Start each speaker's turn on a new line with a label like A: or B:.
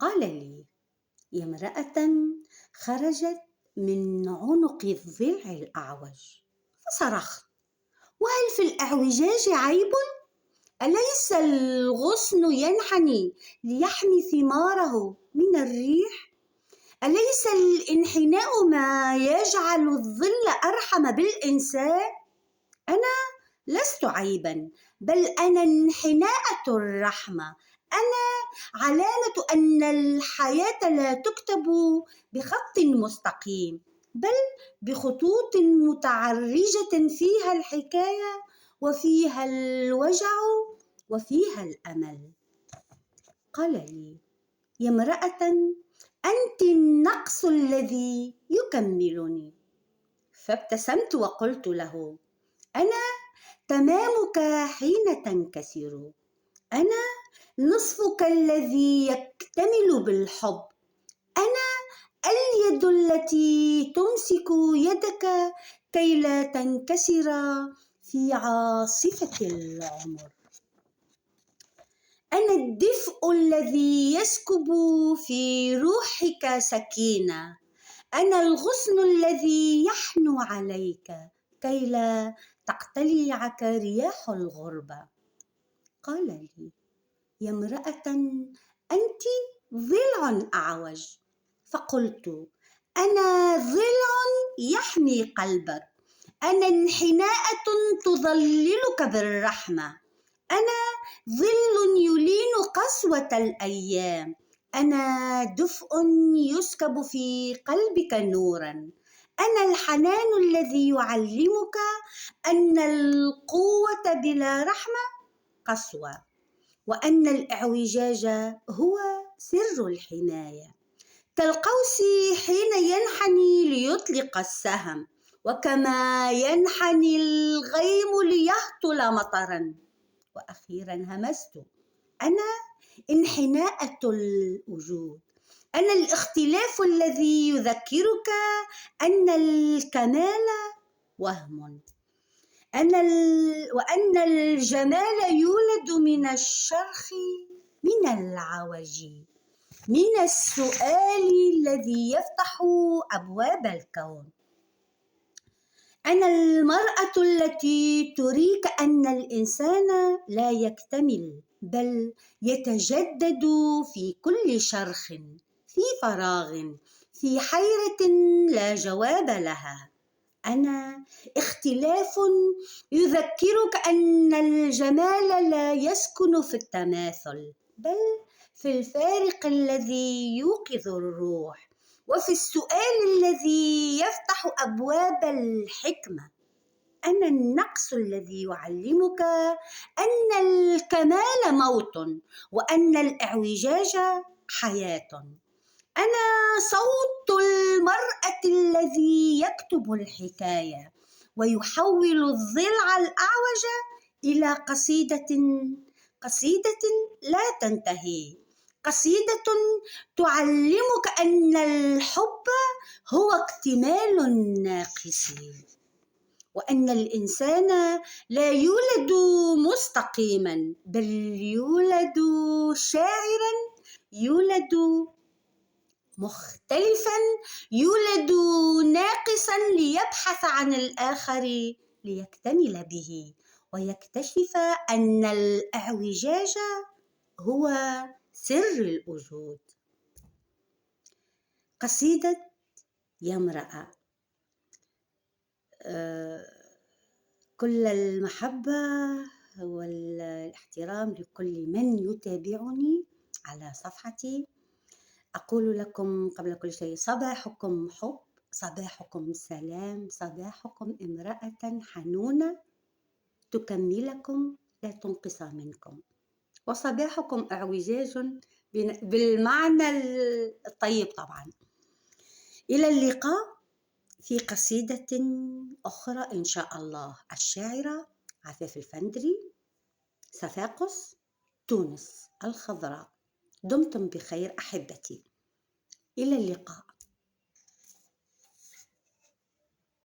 A: قال لي: يا امرأة خرجت من عنق الضلع الأعوج. فصرخت: وهل في الإعوجاج عيب؟ أليس الغصن ينحني ليحمي ثماره من الريح؟ أليس الانحناء ما يجعل الظل أرحم بالإنسان؟ أنا لست عيبا، بل أنا انحناءة الرحمة. أنا علامة أن الحياة لا تكتب بخط مستقيم، بل بخطوط متعرجة فيها الحكاية وفيها الوجع وفيها الأمل. قال لي: يا امرأة، أنت النقص الذي يكملني. فابتسمت وقلت له: أنا تمامك حين تنكسر، أنا نصفك الذي يكتمل بالحب، أنا اليد التي تمسك يدك كي لا تنكسر في عاصفة العمر، أنا الدفء الذي يسكب في روحك سكينة، أنا الغصن الذي يحنو عليك كي لا تقتلعك رياح الغربة. قال لي: يا امرأة، أنت ضلع أعوج. فقلت: أنا ضلع يحمي قلبك، أنا انحناءة تظللك بالرحمة، أنا ظل يلين قسوة الأيام، أنا دفء يسكب في قلبك نورا، أنا الحنان الذي يعلمك أن القوة بلا رحمة قسوة، وأن الإعوجاج هو سر الحماية، كالقوس حين ينحني ليطلق السهم، وكما ينحني الغيم ليهطل مطرا. وأخيرا همست: أنا انحناءة الوجود، أنا الاختلاف الذي يذكرك أن الكمال وهم، وأن الجمال يولد من الشرخ، من العوج، من السؤال الذي يفتح أبواب الكون. أنا المرأة التي تريك أن الإنسان لا يكتمل، بل يتجدد في كل شرخ، في فراغ، في حيرة لا جواب لها. أنا اختلاف يذكرك أن الجمال لا يسكن في التماثل، بل في الفارق الذي يوقظ الروح، وفي السؤال الذي يفتح أبواب الحكمة. أنا النقص الذي يعلمك أن الكمال موت، وأن الإعوجاج حياة. أنا صوت المرأة الذي يكتب الحكاية ويحول الضلع الأعوج إلى قصيدة لا تنتهي، قصيدة تعلمك أن الحب هو اكتمال الناقص، وأن الإنسان لا يولد مستقيما، بل يولد شاعرا، يولد مختلفا، يولد ناقصا ليبحث عن الآخر ليكتمل به، ويكتشف أن الإعوجاج هو سر الوجود. قصيدة يا امرأة. كل المحبة والاحترام لكل من يتابعني على صفحتي. أقول لكم قبل كل شيء: صباحكم حب، صباحكم سلام، صباحكم امرأة حنونة تكملكم لا تنقص منكم، وصباحكم اعوجاج بالمعنى الطيب طبعا. إلى اللقاء في قصيدة أخرى إن شاء الله. الشاعرة عفاف الفندري، صفاقس، تونس الخضراء. دمتم بخير أحبتي، إلى اللقاء.